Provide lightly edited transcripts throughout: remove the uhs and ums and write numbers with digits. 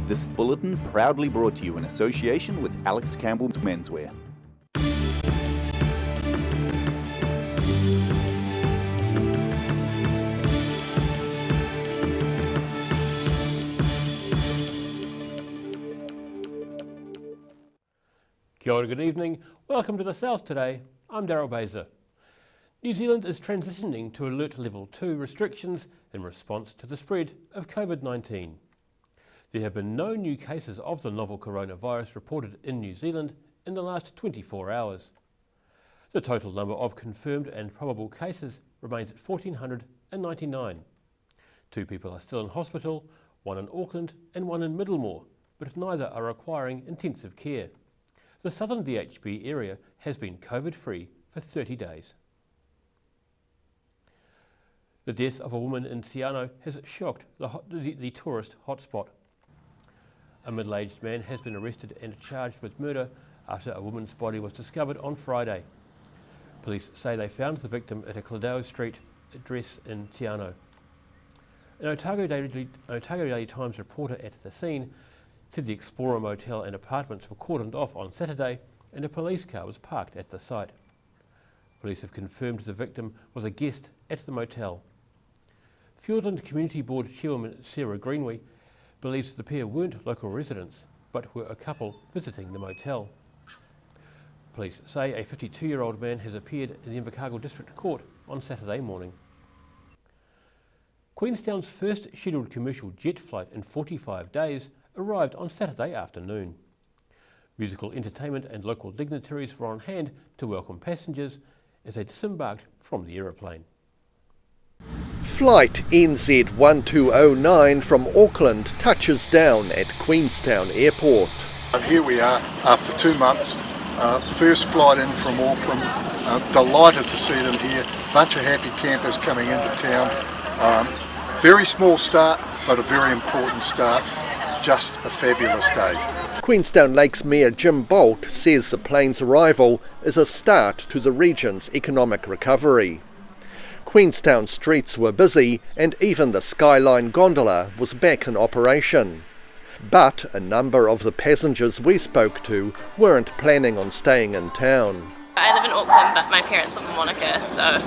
This bulletin proudly brought to you in association with Alex Campbell's Menswear. Kia ora, good evening. Welcome to the South today. I'm Daryl Baser. New Zealand is transitioning to Alert Level 2 restrictions in response to the spread of COVID-19. There have been no new cases of the novel coronavirus reported in New Zealand in the last 24 hours. The total number of confirmed and probable cases remains at 1,499. 2 people are still in hospital, 1 in Auckland and 1 in Middlemore, but neither are requiring intensive care. The southern DHB area has been COVID-free for 30 days. The death of a woman in Tiano has shocked the tourist hotspot. A middle-aged man has been arrested and charged with murder after a woman's body was discovered on Friday. Police say they found the victim at a Cladell Street address in Tiano. An Otago Daily Times reporter at the scene said the Explorer Motel and apartments were cordoned off on Saturday and a police car was parked at the site. Police have confirmed the victim was a guest at the motel. Fiordland Community Board Chairwoman Sarah Greenway believes the pair weren't local residents but were a couple visiting the motel. Police say a 52-year-old man has appeared in the Invercargill District Court on Saturday morning. Queenstown's first scheduled commercial jet flight in 45 days arrived on Saturday afternoon. Musical entertainment and local dignitaries were on hand to welcome passengers as they disembarked from the aeroplane. Flight NZ1209 from Auckland touches down at Queenstown Airport. And here we are after 2 months, first flight in from Auckland, delighted to see them here, bunch of happy campers coming into town. Very small start, but a very important start. Just a fabulous day. Queenstown Lakes Mayor Jim Bolt says the plane's arrival is a start to the region's economic recovery. Queenstown streets were busy and even the Skyline gondola was back in operation. But a number of the passengers we spoke to weren't planning on staying in town. I live in Auckland but my parents live in Monaco, so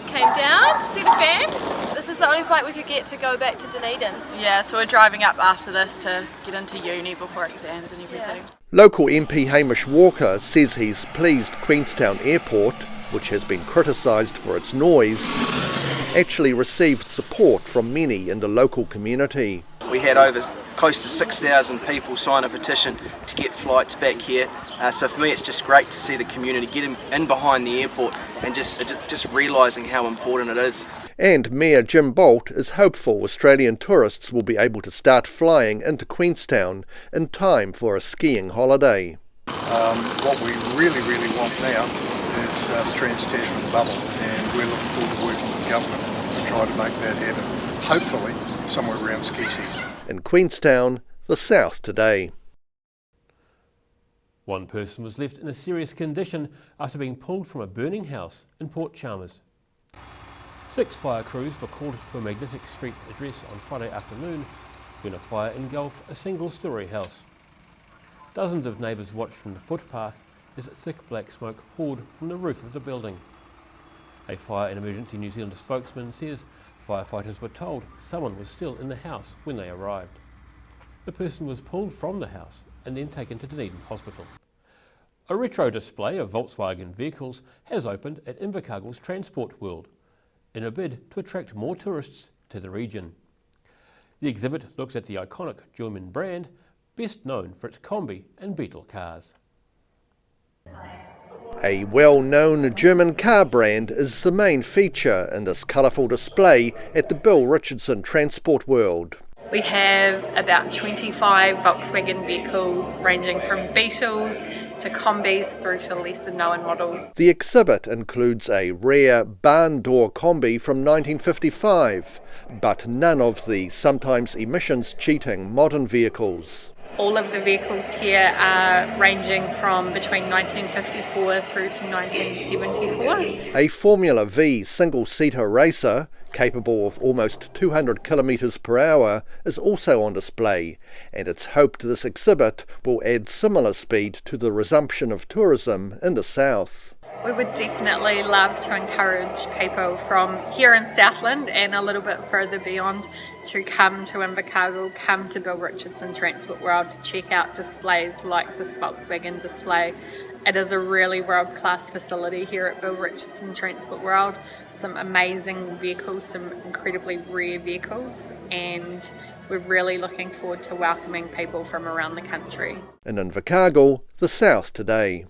came down to see the fam. This is the only flight we could get to go back to Dunedin. Yeah, so we're driving up after this to get into uni before exams and everything. Yeah. Local MP Hamish Walker says he's pleased Queenstown Airport, which has been criticised for its noise, actually received support from many in the local community. We had over close to 6,000 people sign a petition to get flights back here. So for me it's just great to see the community getting in behind the airport and just realising how important it is. And Mayor Jim Bolt is hopeful Australian tourists will be able to start flying into Queenstown in time for a skiing holiday. What we really want now is the Trans-Tasman bubble, and we're looking forward to working with the government to try to make that happen, hopefully somewhere around ski season. In Queenstown, the South today. One person was left in a serious condition after being pulled from a burning house in Port Chalmers. 6 fire crews were called to a Magnetic Street address on Friday afternoon when a fire engulfed a single-storey house. Dozens of neighbours watched from the footpath as thick black smoke poured from the roof of the building. A Fire and Emergency New Zealand spokesman says firefighters were told someone was still in the house when they arrived. The person was pulled from the house and then taken to Dunedin Hospital. A retro display of Volkswagen vehicles has opened at Invercargill's Transport World in a bid to attract more tourists to the region. The exhibit looks at the iconic German brand, best known for its Kombi and Beetle cars. A well-known German car brand is the main feature in this colourful display at the Bill Richardson Transport World. We have about 25 Volkswagen vehicles ranging from Beetles to Kombis through to lesser known models. The exhibit includes a rare barn door Kombi from 1955, but none of the sometimes emissions-cheating modern vehicles. All of the vehicles here are ranging from between 1954 through to 1974. A Formula V single-seater racer, capable of almost 200 kilometres per hour, is also on display, and it's hoped this exhibit will add similar speed to the resumption of tourism in the south. We would definitely love to encourage people from here in Southland and a little bit further beyond to come to Invercargill, come to Bill Richardson Transport World to check out displays like this Volkswagen display. It is a really world-class facility here at Bill Richardson Transport World. Some amazing vehicles, some incredibly rare vehicles, and we're really looking forward to welcoming people from around the country. In Invercargill, the South Today.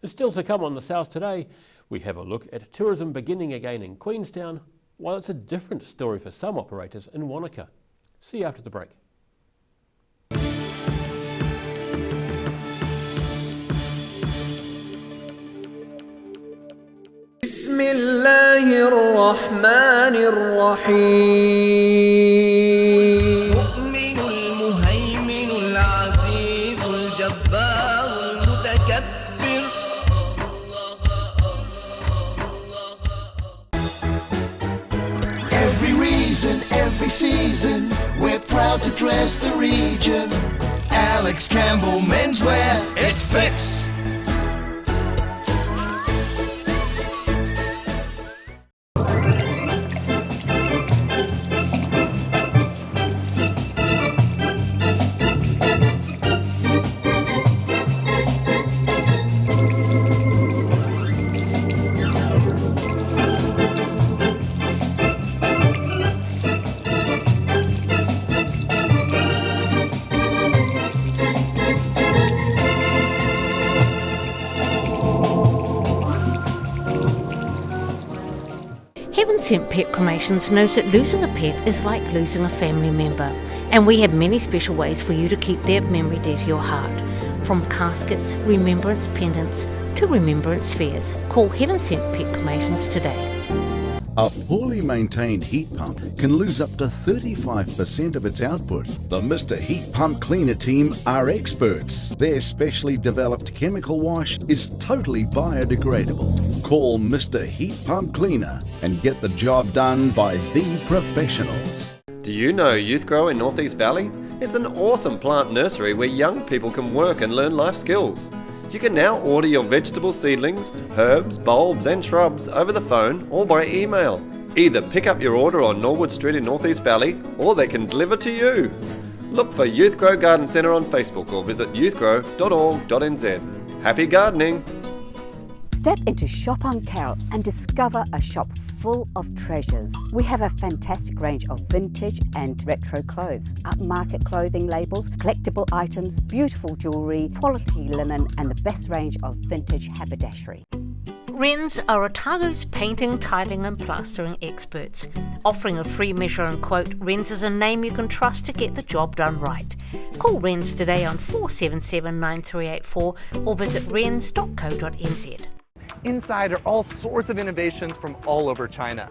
And still to come on the South Today, we have a look at tourism beginning again in Queenstown, while it's a different story for some operators in Wanaka. See you after the break. بسم الله الرحمن الرحيم المؤمن المهيمن العزيز الجبار المتكبر. Every reason, every season, we're proud to dress the region. Alex Campbell Menswear, it fits. Heaven Sent Pet Cremations knows that losing a pet is like losing a family member, and we have many special ways for you to keep their memory dear to your heart. From caskets, remembrance pendants to remembrance spheres. Call Heaven Sent Pet Cremations today. A poorly maintained heat pump can lose up to 35% of its output. The Mr. Heat Pump Cleaner team are experts. Their specially developed chemical wash is totally biodegradable. Call Mr. Heat Pump Cleaner and get the job done by the professionals. Do you know Youth Grow in North East Valley? It's an awesome plant nursery where young people can work and learn life skills. You can now order your vegetable seedlings, herbs, bulbs and shrubs over the phone or by email. Either pick up your order on Norwood Street in North East Valley or they can deliver to you. Look for Youth Grow Garden Centre on Facebook or visit youthgrow.org.nz. Happy gardening! Step into Shop on Carroll and discover a shop full of treasures. We have a fantastic range of vintage and retro clothes, upmarket clothing labels, collectible items, beautiful jewellery, quality linen and the best range of vintage haberdashery. WRENS are OTAGO'S painting, tiling and plastering experts. Offering a free measure and quote, WRENS is a name you can trust to get the job done right. Call WRENS today on 477 9384 or visit wrens.co.nz. Inside are all sorts of innovations from all over China.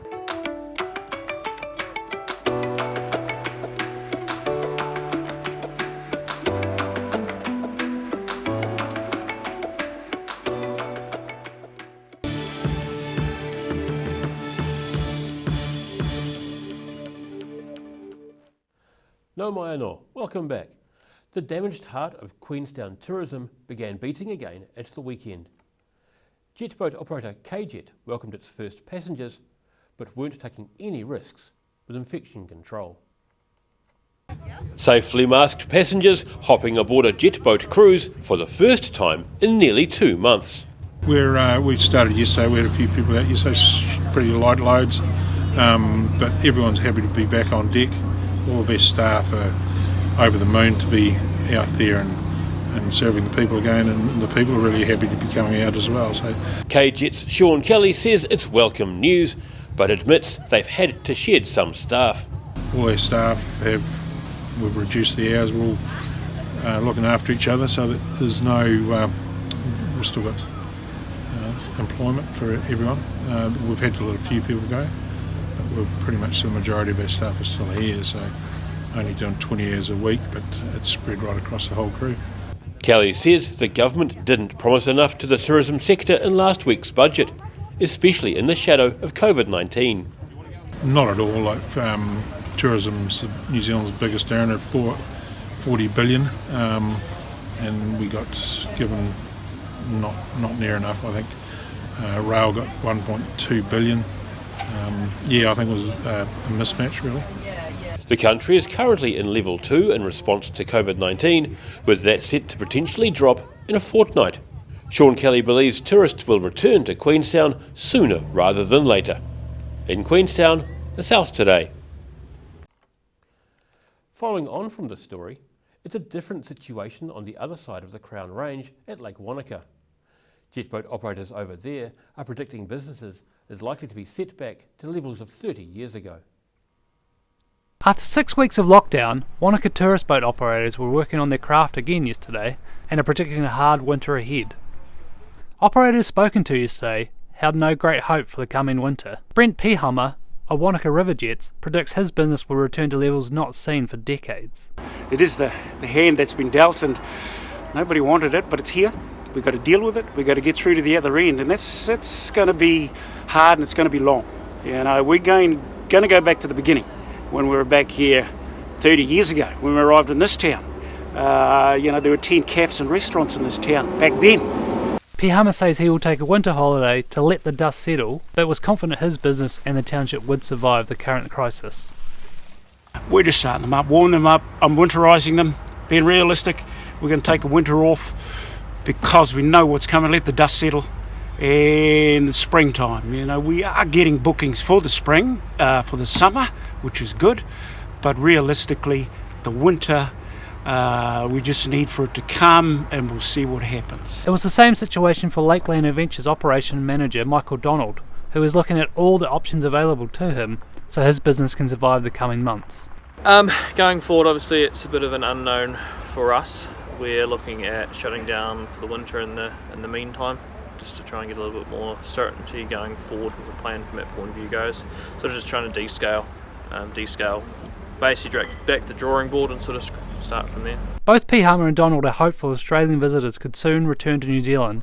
No mai anō, welcome back. The damaged heart of Queenstown tourism began beating again at the weekend. Jet boat operator K-Jet welcomed its first passengers, but weren't taking any risks with infection control. Safely masked passengers hopping aboard a jet boat cruise for the first time in nearly 2 months. We started yesterday, we had a few people out yesterday, pretty light loads, but everyone's happy to be back on deck. All of our staff are over the moon to be out there and serving the people again, and the people are really happy to be coming out as well. So K-Jet's Sean Kelly says it's welcome news, but admits they've had to shed some staff. All our staff we've reduced the hours, we're all looking after each other so that there's no, we've still got employment for everyone. We've had to let a few people go, but we're pretty much the majority of our staff are still here, so only doing 20 hours a week, but it's spread right across the whole crew. Kelly says the government didn't promise enough to the tourism sector in last week's budget, especially in the shadow of COVID-19. Not at all. Tourism's New Zealand's biggest earner, 40 billion, and we got given not near enough, I think. Rail got 1.2 billion. I think it was a mismatch, really. The country is currently in level 2 in response to COVID-19, with that set to potentially drop in a fortnight. Sean Kelly believes tourists will return to Queenstown sooner rather than later. In Queenstown, the South Today. Following on from this story, it's a different situation on the other side of the Crown Range at Lake Wanaka. Jet boat operators over there are predicting businesses is likely to be set back to levels of 30 years ago. After 6 weeks of lockdown, Wanaka tourist boat operators were working on their craft again yesterday and are predicting a hard winter ahead. Operators spoken to yesterday held no great hope for the coming winter. Brent Pihama of Wanaka River Jets predicts his business will return to levels not seen for decades. It is the hand that's been dealt, and nobody wanted it, but it's here. We've got to deal with it. We've got to get through to the other end, and that's going to be hard and it's going to be long. We're going to go back to the beginning when we were back here 30 years ago when we arrived in this town. There were 10 cafes and restaurants in this town back then. Pihama says he will take a winter holiday to let the dust settle, but was confident his business and the township would survive the current crisis. We're just starting them up, warming them up. I'm winterising them, being realistic. We're going to take a winter off because we know what's coming, let the dust settle. And the springtime, we are getting bookings for the spring, for the summer, which is good. But realistically, the winter, we just need for it to come and we'll see what happens. It was the same situation for Lakeland Adventures operation manager Michael Donald, who is looking at all the options available to him so his business can survive the coming months. Going forward, obviously it's a bit of an unknown for us. We're looking at shutting down for the winter in the meantime, just to try and get a little bit more certainty going forward with the plan from that point of view goes. Sort of just trying to descale, basically back to the drawing board and sort of start from there. Both Pihama and Donald are hopeful Australian visitors could soon return to New Zealand,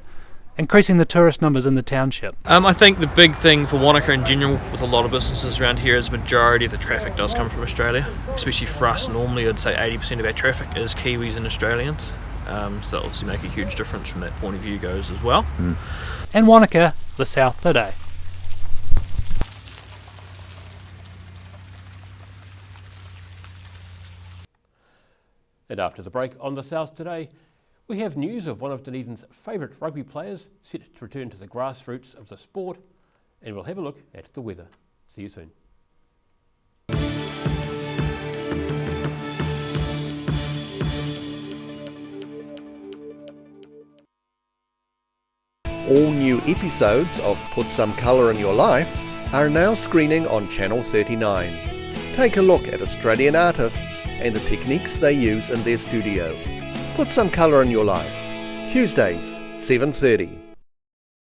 increasing the tourist numbers in the township. I think the big thing for Wanaka in general with a lot of businesses around here is the majority of the traffic does come from Australia, especially for us. Normally I'd say 80% of our traffic is Kiwis and Australians, so that obviously make a huge difference from that point of view goes as well. In Wanaka, the South Today. And after the break on the South Today, we have news of one of Dunedin's favourite rugby players set to return to the grassroots of the sport, and we'll have a look at the weather. See you soon. All new episodes of Put Some Colour in Your Life are now screening on Channel 39. Take a look at Australian artists and the techniques they use in their studio. Put Some Colour in Your Life, Tuesdays, 7:30.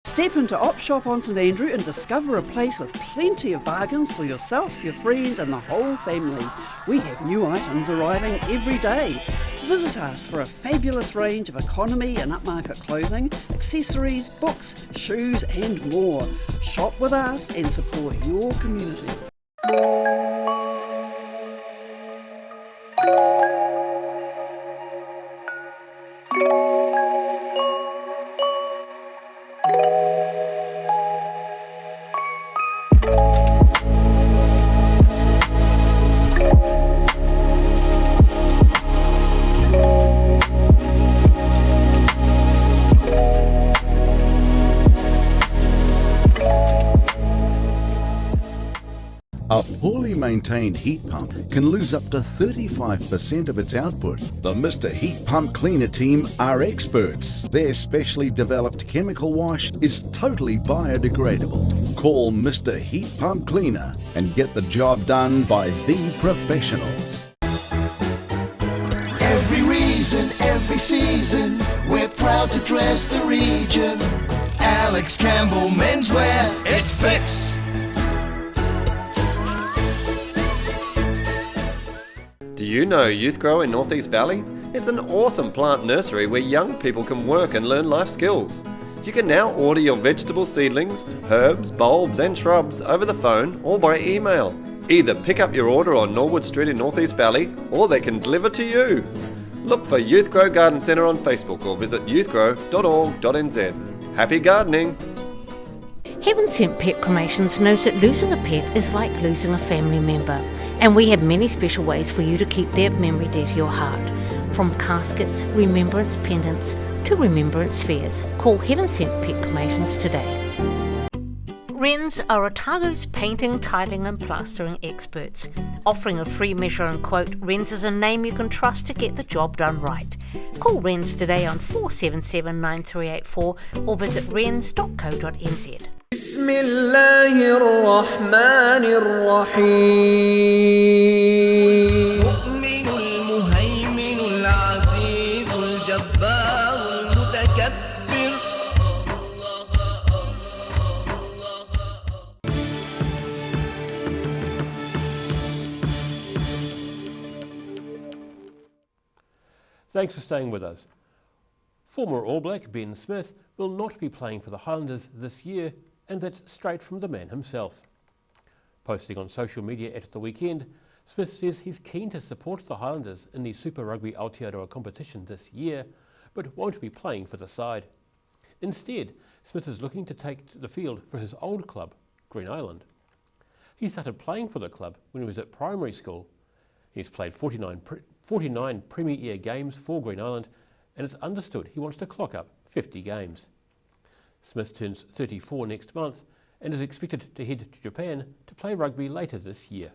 Step into Op Shop on St Andrew and discover a place with plenty of bargains for yourself, your friends and the whole family. We have new items arriving every day. Visit us for a fabulous range of economy and upmarket clothing, accessories, books, shoes and more. Shop with us and support your community. A poorly maintained heat pump can lose up to 35% of its output. The Mr. Heat Pump Cleaner team are experts. Their specially developed chemical wash is totally biodegradable. Call Mr. Heat Pump Cleaner and get the job done by the professionals. Every reason, every season, we're proud to dress the region. Alex Campbell Menswear, it fits. Do you know Youth Grow in North East Valley? It's an awesome plant nursery where young people can work and learn life skills. You can now order your vegetable seedlings, herbs, bulbs and shrubs over the phone or by email. Either pick up your order on Norwood Street in North East Valley or they can deliver to you. Look for Youth Grow Garden Centre on Facebook or visit youthgrow.org.nz. Happy gardening! Heaven Sent Pet Cremations knows that losing a pet is like losing a family member, and we have many special ways for you to keep their memory dear to your heart. From caskets, remembrance pendants to remembrance spheres. Call Heaven Sent Pet Cremations today. WRENS are OTAGO'S painting, tiling and plastering experts. Offering a free measure and quote, WRENS is a name you can trust to get the job done right. Call WRENS today on 477 9384 or visit wrens.co.nz. بسم الله الرحمن الرحيم المؤمن المهيمن العزيز الجبار المتكبر. Thanks for staying with us. Former All Black Ben Smith will not be playing for the Highlanders this year, and that's straight from the man himself. Posting on social media at the weekend, Smith says he's keen to support the Highlanders in the Super Rugby Aotearoa competition this year, but won't be playing for the side. Instead, Smith is looking to take the field for his old club, Green Island. He started playing for the club when he was at primary school. He's played 49 Premier Year games for Green Island, and it's understood he wants to clock up 50 games. Smith turns 34 next month and is expected to head to Japan to play rugby later this year.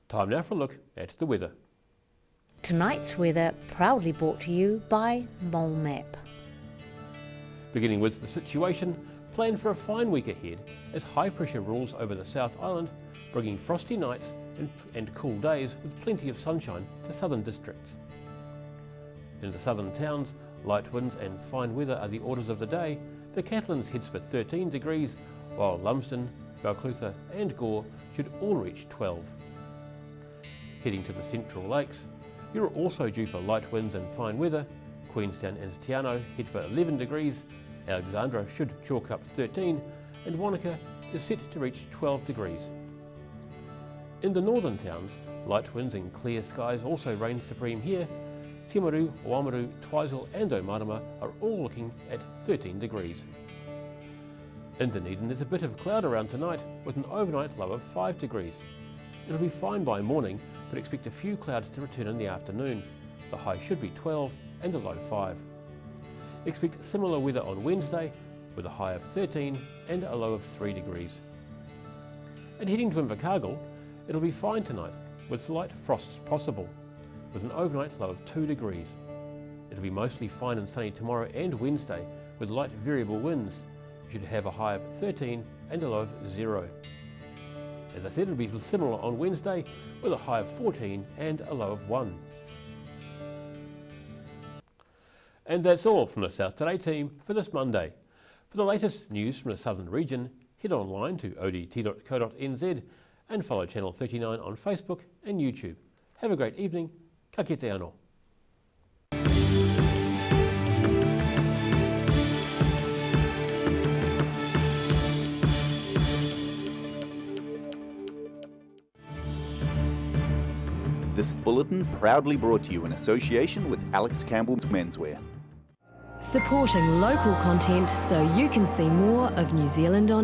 Time now for a look at the weather. Tonight's weather proudly brought to you by Mole Map. Beginning with the situation, plan for a fine week ahead as high pressure rules over the South Island, bringing frosty nights and cool days with plenty of sunshine to southern districts. In the southern towns, light winds and fine weather are the orders of the day. The Catherine's heads for 13 degrees, while Lumsden, Balclutha and Gore should all reach 12. Heading to the Central Lakes, you're also due for light winds and fine weather. Queenstown and Te Anau head for 11 degrees, Alexandra should chalk up 13, and Wanaka is set to reach 12 degrees. In the northern towns, light winds and clear skies also reign supreme here. Timaru, Oamaru, Twizel and Omarama are all looking at 13 degrees. In Dunedin there's a bit of cloud around tonight with an overnight low of 5 degrees. It'll be fine by morning, but expect a few clouds to return in the afternoon. The high should be 12 and the low 5. Expect similar weather on Wednesday with a high of 13 and a low of 3 degrees. And heading to Invercargill, it'll be fine tonight with light frosts possible, with an overnight low of 2 degrees. It'll be mostly fine and sunny tomorrow and Wednesday with light variable winds. You should have a high of 13 and a low of 0. As I said, it'll be similar on Wednesday with a high of 14 and a low of 1. And that's all from the South Today team for this Monday. For the latest news from the southern region, head online to odt.co.nz and follow Channel 39 on Facebook and YouTube. Have a great evening. Ka kite anō. This bulletin proudly brought to you in association with Alex Campbell's Menswear. Supporting local content so you can see more of New Zealand on air.